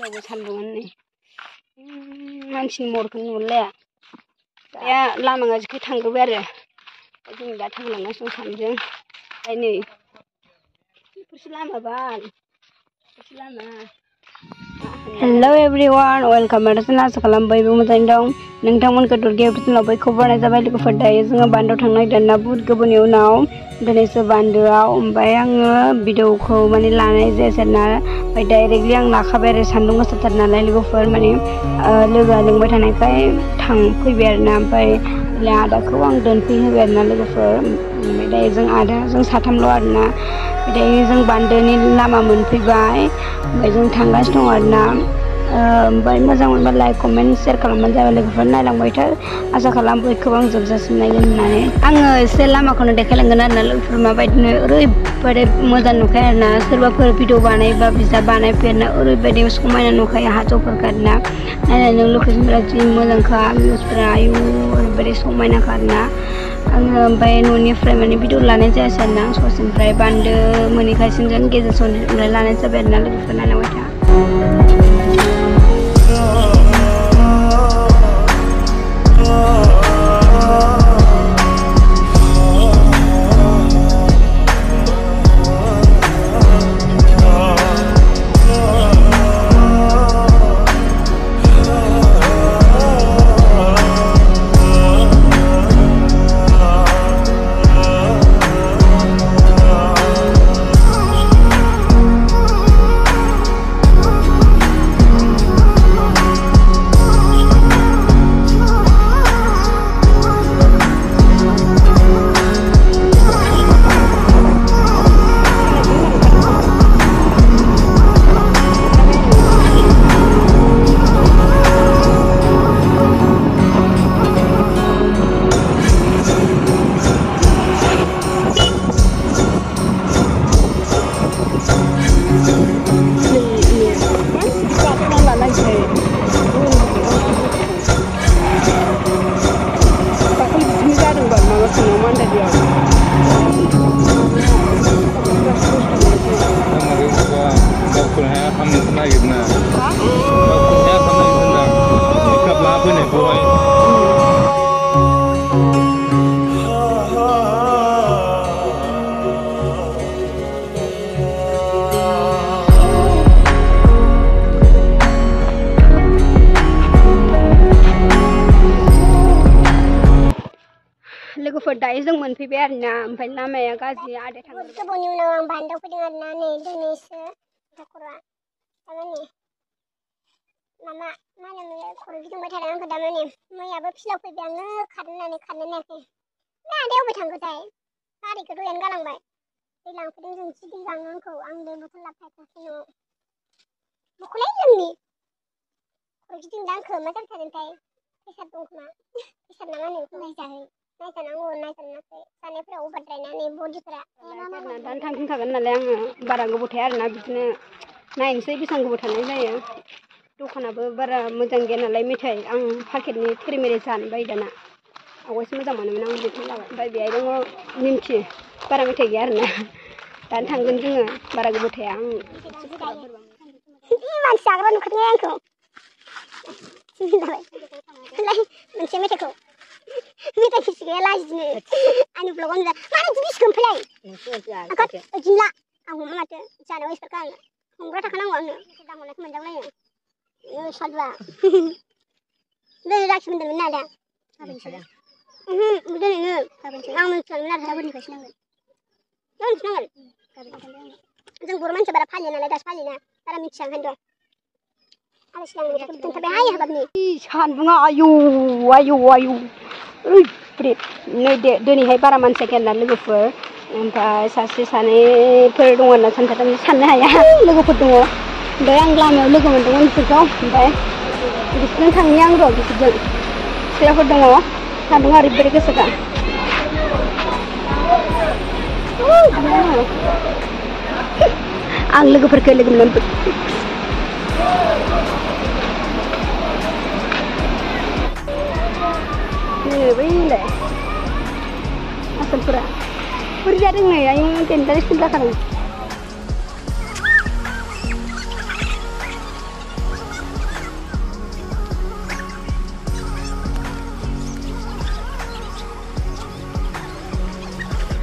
जेरावबो सान्दुंआनो नै मानसिनि महरखौनो नुलाया दा लामा गाज्रिखै थांग्रोबाय आरो जों दा थांलांगासिनो सानैजों ओमफ्राय नै बेफोरसो लामा बाल बेफोरसो लामा हेलौ एभरिवान वेलकाम आरो आसा खालामो बयबो मोजाङै दं नोंथांमोनखौ दुर्गा एप्रिलनाव बयखौबो बरायनाय जाबाय लोगोफोर दायो जोङो बान्दोआव थांनो नागिरदों बुहुत गोबावनि उनाव दिनैसो बान्दोआव ओमफ्राय आङो भिडिअखौ माने लानाय जायासै आरोना ओमफ्राय डाइरेक्टलि आं लाखाबाय आरो सान्दुं गोसाथार नालाय लोगोफोर माने लोगोआ लिंबाय थानायखाय फैबाय आरोना ओमफ्राय आदाखौ आं दोनफैहोबाय आरोना लोगोफोर ओमफ्राय दायो जों आदाजों साथामल' आरोना दायो जों बान्दोनि लामा मोनफैबाय ओमफ्राय जों थांगासिनो दं आरोना ओमफ्राय मोजां मोनबा लाइक कमेन्ट शेयार खालामबानो जाबाय लोगोफोर नायलांबाय था आसा खालाम बयखौबो आं जोबजासिम नायगोन होननानै आङो एसे लामाखौनो देखायलांगोन आरोना लोगोफोर माबायदिनो ओरैबायदि मोजां नुखायो आरोना सोरबाफोर भिडिअ बानायबा बिजाब बानायफेरना ओरैबायदि समायना नुखायो हाजोफोरखौ आरोना नायनानै लकेसनफोरा जि मोजांखा भिउसफोरा आयु ओरैबायदि समायनाखा आरोना आङो ओमफ्राय न'निफ्राय माने भिडिअ लानाय जायासै आरोना आं ससेनिफ्राय बान्दो मोनहैगासिनो जों गेजेर ससेनिफ्राय लानाय जाबाय आरोना लोगोफोर नायलांबाय था लोगोफोर दायो जों मोनफैबाय आरोना ओमफ्राय लामाया गाज्रि आदा थांबाय गोबावनि उनाव आं बान्दोआव फैदों आरोना नै दिनैसो खर'आ थारमाने मामा मा होनोमोनलाय खर' गिदिंबाय थादों आंखौ दामाने मैयाबो फिल्डआव फैबाय आङो खारनानै खारनो नायाखै ना आदाया अबाव थांखोथाय गारिखौ दहायनो गालांबाय दै लांफैदों जों जि दै लाङो आंखौ आं दै बथल लाबोफायाखै न'आव बख'लाय जोंनि खर' गिदिंदों आंखौ मा जाथारदोंथाय प्रेसार दं खोमा प्रेसार ना मा होनो नायजाहै नायजानांगौ नायजानाखै जानायफोरा अभारद्रायनानै बडिफोरा दानो थांफिनखागोन नालाय आङो बारा गोबाव थाया आरोना बिदिनो नायनोसै बेसेबां गोबाव थानाय जायो दखानाबो बारा मोजां गैया नालाय मेथाइ आं पाकेटनि थेरेमेरे जानो बायो दाना आवगायसो मोजां मोनोमोन आं बेखौनो लाबाय ओमफ्राय बेहाय दङ निमखि बारा मेथाइ गैया आरोना दानो थांगोन जोङो बारा गोबाव थाया आं मानसि जाग्रा नुखादों आंखौ मोनसे मेथाइखौ मेथाइ खिसि गैया लाजिनो आंनि ब्लगाव नुजा मानो बिदि बिसिगोन फैलाय बिदिला आं हमा माथो जानायाव एक्सपार्टखा आङो हमग्रा थाखानांगौ आंनो दाम हरनायखौ मोनजागौलायो सादुआ दिनै राखि मोन्दोंमोन ना आदा दिनैनो आं मिन्थियामोन आरो गाबोननिफ्रायसो नांगोन जों बर' मानसिया बारा फालिया नालाय दासो फालियोना बारा मिथिया ओंखायनोथ' सान्दुङा आयौ आयौ आयौ नै दिनैहाय बारा मानसिया गैया लोगोफोर ओमफ्राय सासे सानैफोर दङ आरोना सानथामसो साननो हाया लोगोफोर दङ ओमफ्राय आं लामायाव लोगो मोनदोंमोन बिसोरखौ ओमफ्राय बिसोरजों थांनि आं र' बिसोरजों सिख्लाफोर दङ सान्दुङा ओरैबायदि गोसाखा आं लोगोफोरखौ लोगो मोनदों बैलाय आसोलफोरा बोरै जादों नै आयौ देन्जारेसखौनो जाखादों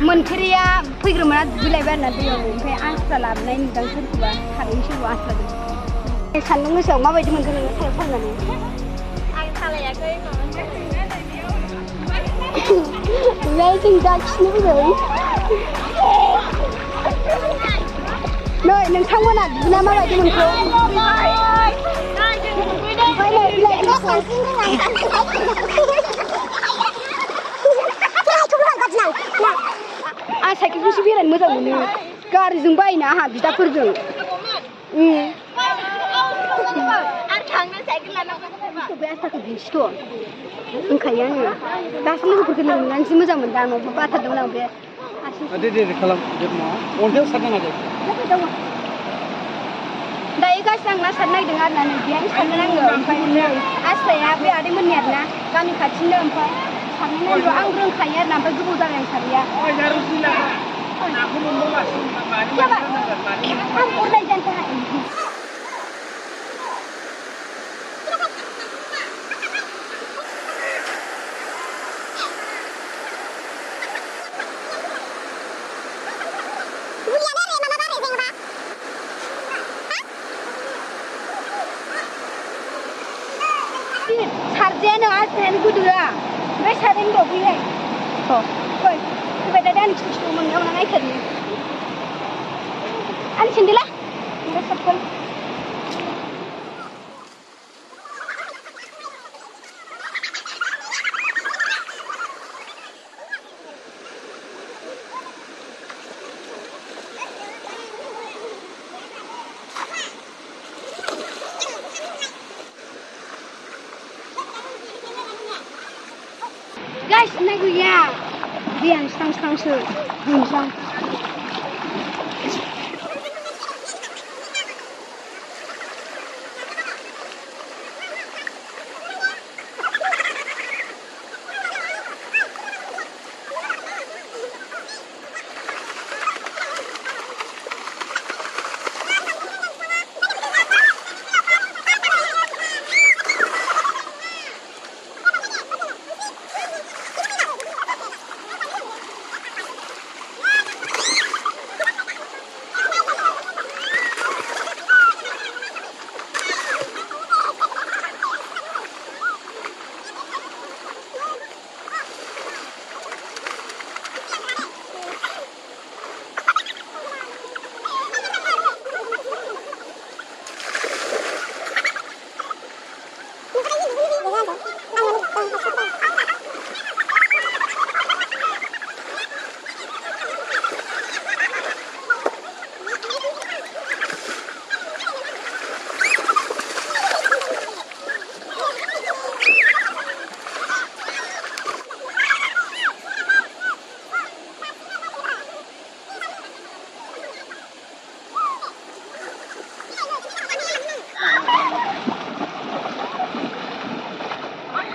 मोनफेरिया फैग्रोमोना दुगैलायबाय आरोना दैयाव ओमफ्राय आस्रा लाबोनाय नुदां सोरखौबा खारैसोरबो आस्राजों सान्दुं गोसायाव माबायदि मोनगोन नोङो सायाव थांनानै आं सालायाखै ओमफ्राय जों दा खिनो फैदों नै नोंथांमोना दुगैना माबायदि मोनखो आं साइकेलजोंसो बेरायनो मोजां मोनो गारिजों बायना आंहा बिदाफोरजों बे आसाखौ दिन्थिथ' होनखायो आङो दासो लोगोफोरखौ लोगो मोननानै जि मोजां मोनदां न'बो बाथारदोंमोन आं बे दे खालाम अन्थायाव सारनाङा दे दायो गासै आं ना सारनो नागिरदों आरोना नै बेहाय सारनो नांगौ ओमफ्राय नै आस्राया बे आदैमोननि आरोना गामि खाथिनो ओमफ्राय सारनो नांगौ आं रोंखायो आरोना ओमफ्राय गोबाव जाबाय आं सारैया आं अरनाय जानो थाखाय सारजायानो आस्रायानो गोदोआ ओमफ्राय सारैनो दं बैहाय फै फैबाय दा आंनि खिथु मोननायाव ना नायथारनि आंनि सेन्देला ओमफ्राय साबगोन Guys, naik ya. Dia stang-stang se, gunjang.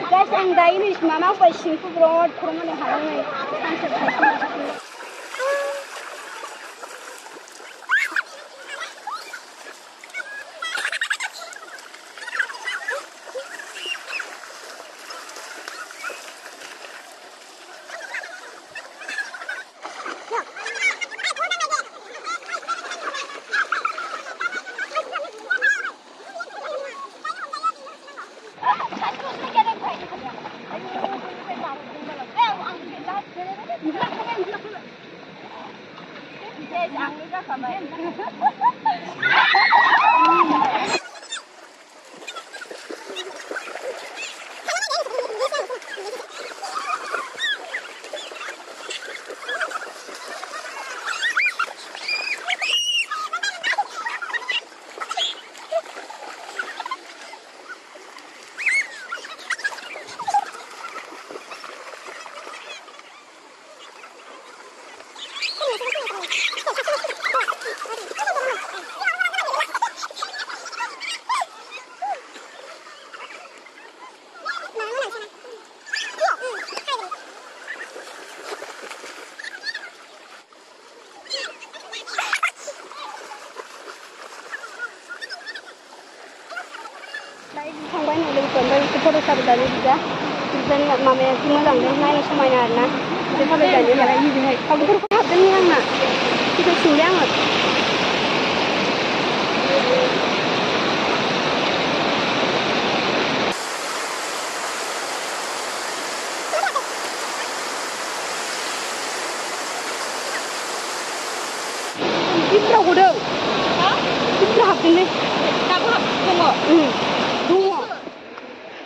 Guys, ang dahil is mama pa singko broad kung ano halong ay sunset hiking. थांबाय नुदों ओमफ्राय फट' साबो दानि बिदा बिदानि मामाया जि मोजां नायनो समायना आरोना Dia sampai jadi malah ini hai. Kamu tuh kok happen yang nak? Kita sudah nggak? Kita udah. Kita happen nih.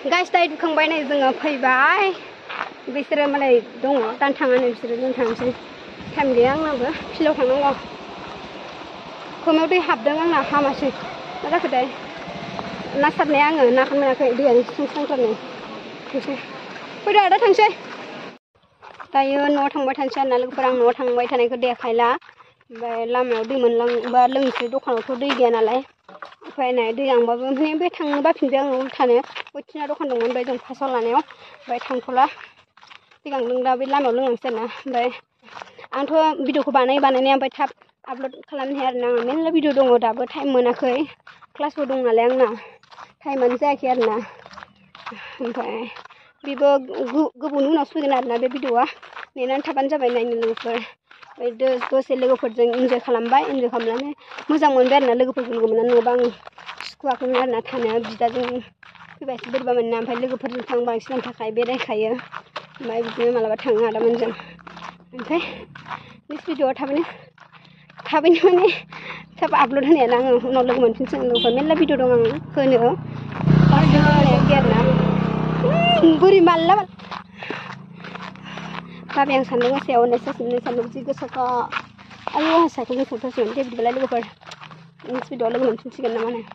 Guys, tadi tukang bayi nih jangan paybai. Bicara malah dong, dan tangan bicara dan tangan sih. Time dia yang apa? Silo kan nggak. Kamu tuh habis nggak hama sih. Ada kedai. Nasar nih yang nak mana kayak dia sungsang kan nih. Terusnya. Udah ada tang sih. Tayo no tang bayi tang sih, nalar perang no tang bayi tang itu dia kailah. Lama udah menlang, balang sih dokan itu dia nalai. Phải này đi rằng bao nhiêu biết thằng bác phim giang thằng này, bữa nay đâu còn đồng môn bây giờ phá soi là néo, vậy thằng phô lá, đi rằng đừng đào biết làm ở lưng làm sen nè, vậy anh thua video của bạn này em phải thắp upload khalan her nang men la video dong da ba time mana khơi class bo dong na leng na time man ja kher na phải bibo gubunu na su na be video a ne nan thaban jabai nai ni lofer दसे लोगोफोरजों इन्जय खालामबाय इन्जय खालामनानै मोजां मोनबाय आरोना लोगोफोरजों लोगो मोननानै गोबां सुखुआखैमोन आरोना थानो बिदाजों फैबासो बोरैबा मोनो ओमफ्राय लोगोफोरजों थां बांसिननि थाखाय बेरायखायो ओमफ्राय बिदिनो मालाबा थाङो आदामोनजों ओमफ्राय नेक्स्ट भिडिअ'आव थाबैनो माने थाब आपल'ड होनायानो आङो उनाव लोगो मोनफिनसिगोन लोगोफोर मेरला भिडिअ' दं आं होनो आरोना बोरै माला Tapi yang sandung saya awalnya saya sandung juga suka ayo saya kalau foto sih nanti bila lagi per ini video lagi macam sih kan namanya